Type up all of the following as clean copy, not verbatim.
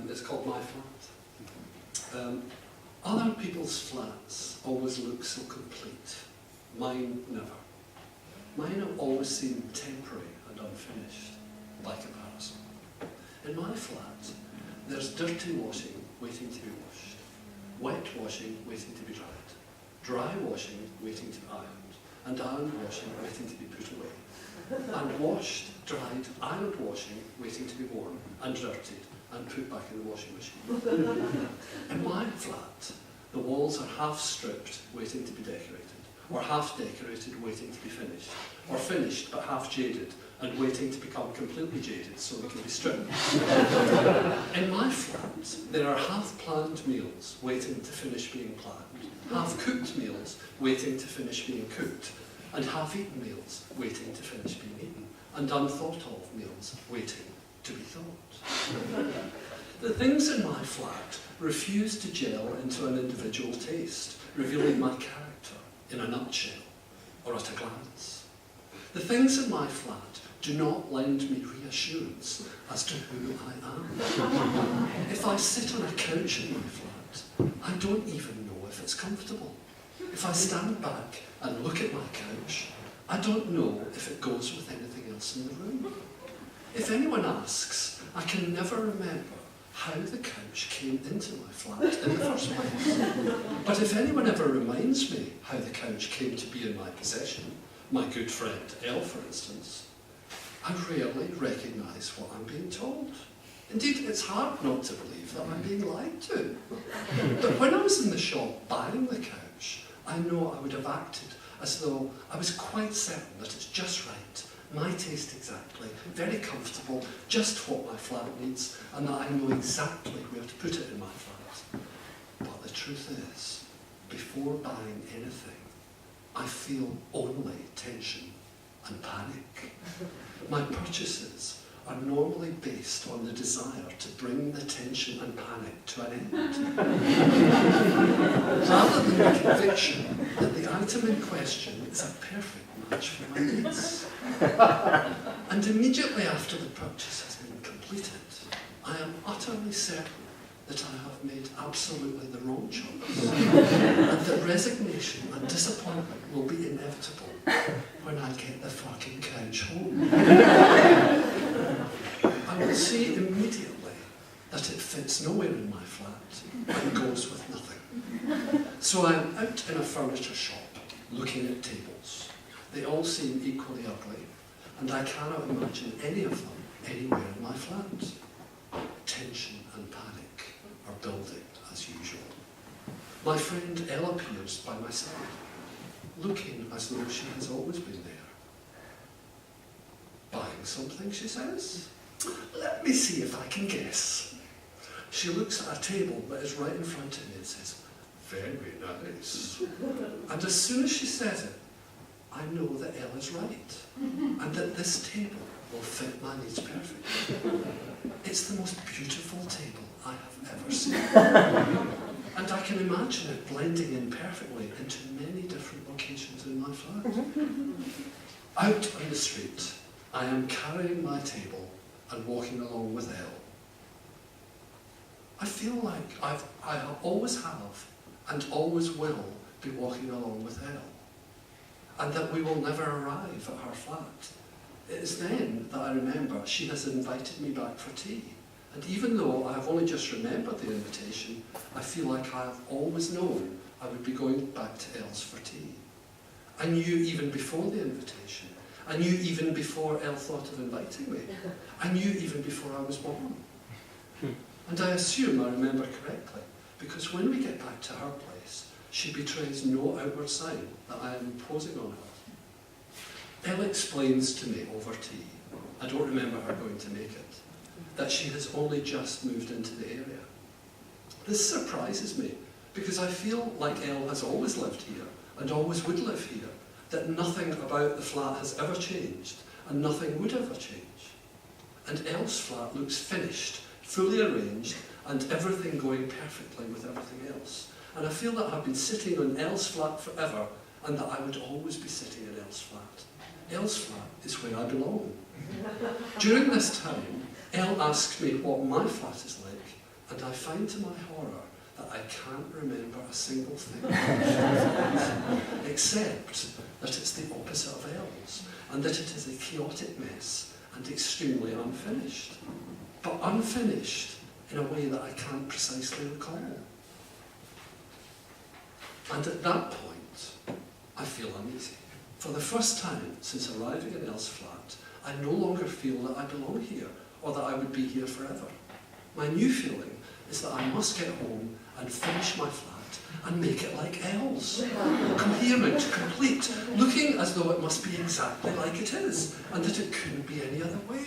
It's called My Flat. Other people's flats always look so complete. Mine never. Mine have always seemed temporary and unfinished, by comparison. In my flat, there's dirty washing waiting to be washed, wet washing waiting to be dried, dry washing waiting to be ironed, and ironed washing waiting to be put away, and washed, dried, ironed washing waiting to be worn and dirtied and put back in the washing machine. In my flat, the walls are half stripped, waiting to be decorated, or half decorated, waiting to be finished, or finished but half jaded and waiting to become completely jaded so they can be stripped. In my flat, there are half-planned meals waiting to finish being planned, half-cooked meals waiting to finish being cooked, and half-eaten meals waiting to finish being eaten, and unthought-of meals waiting to be thought. The things in my flat refuse to gel into an individual taste, revealing my character in a nutshell or at a glance. The things in my flat do not lend me reassurance as to who I am. If I sit on a couch in my flat, I don't even know if it's comfortable. If I stand back and look at my couch, I don't know if it goes with anything else in the room. If anyone asks, I can never remember how the couch came into my flat in the first place. But if anyone ever reminds me how the couch came to be in my possession, my good friend Elle, for instance, I rarely recognise what I'm being told. Indeed, it's hard not to believe that I'm being lied to. But when I was in the shop buying the couch, I know I would have acted as though I was quite certain that it's just right, my taste exactly, very comfortable, just what my flat needs, and that I know exactly where to put it in my flat. But the truth is, before buying anything, I feel only tension and panic. My purchases are normally based on the desire to bring the tension and panic to an end, rather than the conviction that the item in question is a perfect match for my needs. And immediately after the purchase has been completed, I am utterly certain that I have made absolutely the wrong choice, and that resignation and disappointment will be inevitable when I get the fucking couch home. I will see immediately that it fits nowhere in my flat and goes with nothing. So I am out in a furniture shop looking at tables. They all seem equally ugly, and I cannot imagine any of them anywhere in my flat. Tension and panic are building as usual. My friend Elle appears by my side, looking as though she has always been there. Buying something, she says? Let me see if I can guess. She looks at a table that is right in front of me and says, very nice. And as soon as she says it, I know that Elle is right, and that this table will fit my needs perfectly. It's the most beautiful table I have ever seen. And I can imagine it blending in perfectly into many different locations in my flat. Out on the street, I am carrying my table and walking along with Elle. I feel like I always have and always will be walking along with Elle, and that we will never arrive at her flat. It is then that I remember she has invited me back for tea. And even though I have only just remembered the invitation, I feel like I have always known I would be going back to Elle's for tea. I knew even before the invitation. I knew even before Elle thought of inviting me. I knew even before I was born. And I assume I remember correctly, because when we get back to her place, she betrays no outward sign that I am imposing on her. Elle explains to me over tea, I don't remember her going to make it, that she has only just moved into the area. This surprises me, because I feel like Elle has always lived here, and always would live here, that nothing about the flat has ever changed, and nothing would ever change. And Elle's flat looks finished, fully arranged, and everything going perfectly with everything else. And I feel that I've been sitting on Elle's flat forever, and that I would always be sitting in Elle's flat. Elle's flat is where I belong. During this time, Elle asks me what my flat is like, and I find to my horror that I can't remember a single thing except that it's the opposite of Elle's, and that it is a chaotic mess and extremely unfinished. But unfinished in a way that I can't precisely recall. And at that point, I feel uneasy. For the first time since arriving at Elle's flat, I no longer feel that I belong here, or that I would be here forever. My new feeling is that I must get home and finish my flat and make it like Elle's. Coherent, complete, looking as though it must be exactly like it is, and that it couldn't be any other way.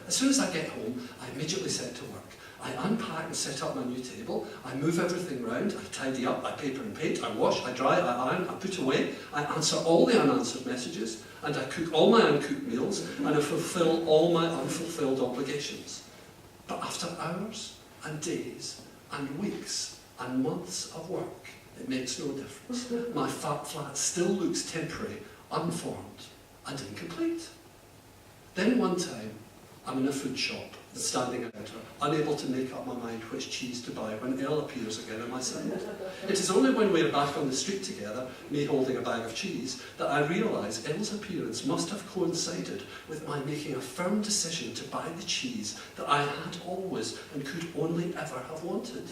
As soon as I get home, I immediately set to work. I unpack and set up my new table, I move everything round, I tidy up, I paper and paint, I wash, I dry, I iron, I put away, I answer all the unanswered messages, and I cook all my uncooked meals, and I fulfil all my unfulfilled obligations. But after hours and days and weeks and months of work, it makes no difference. My fat flat still looks temporary, unformed, and incomplete. Then one time, I'm in a food shop, standing at the counter, unable to make up my mind which cheese to buy when Elle appears again at my side. It is only when we are back on the street together, me holding a bag of cheese, that I realise Elle's appearance must have coincided with my making a firm decision to buy the cheese that I had always and could only ever have wanted.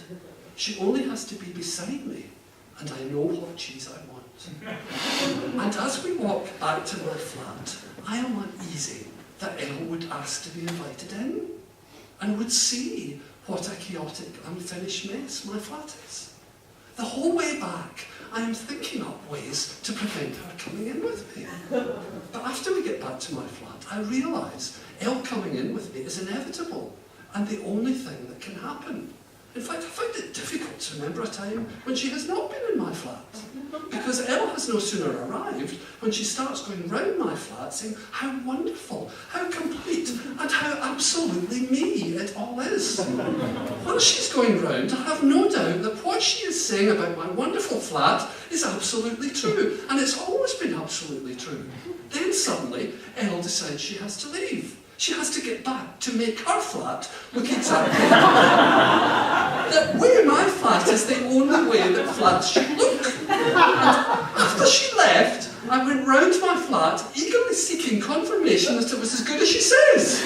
She only has to be beside me, and I know what cheese I want. And as we walk back to my flat, I am uneasy that Elle would ask to be invited in, and would see what a chaotic, unfinished mess my flat is. The whole way back, I am thinking up ways to prevent her coming in with me. But after we get back to my flat, I realise Elle coming in with me is inevitable, and the only thing that can happen. In fact, I find it difficult to remember a time when she has not been in my flat, because Elle has no sooner arrived when she starts going round my flat saying how wonderful, how complete, and how absolutely me it all is. While she's going round, I have no doubt that what she is saying about my wonderful flat is absolutely true, and it's always been absolutely true. Then suddenly, Elle decides she has to leave. She has to get back to make her flat look exactly that way my flat is the only way that flats should look. And after she left, I went round my flat, eagerly seeking confirmation that it was as good as she says.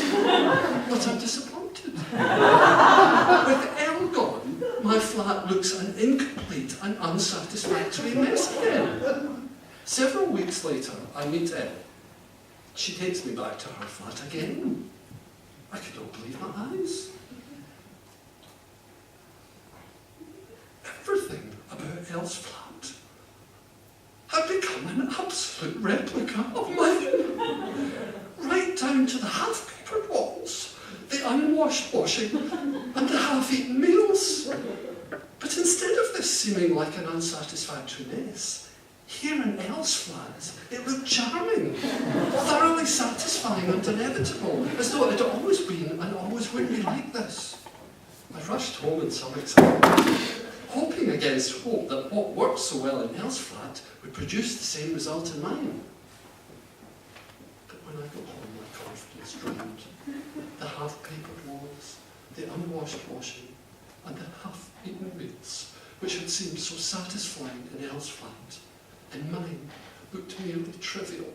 But I'm disappointed. With Elle gone, my flat looks an incomplete and unsatisfactory mess again. Several weeks later, I meet Elle. She takes me back to her flat again. I could not believe my eyes. Everything about Elle's flat had become an absolute replica of mine. Right down to the half-papered walls, the unwashed washing, and the half-eaten meals. But instead of this seeming like an unsatisfactory mess, here in Elle's flat, it looked charming, thoroughly satisfying and inevitable, as though it had always been and always would be like this. I rushed home in some excitement, hoping against hope that what worked so well in Elle's flat would produce the same result in mine. But when I got home, my confidence drowned. The half-papered walls, the unwashed washing, and the half-eaten meals, which had seemed so satisfying in Elle's flat, in mine looked merely trivial,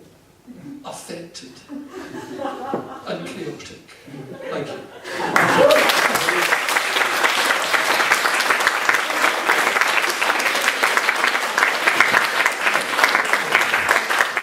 affected, and chaotic. Thank you.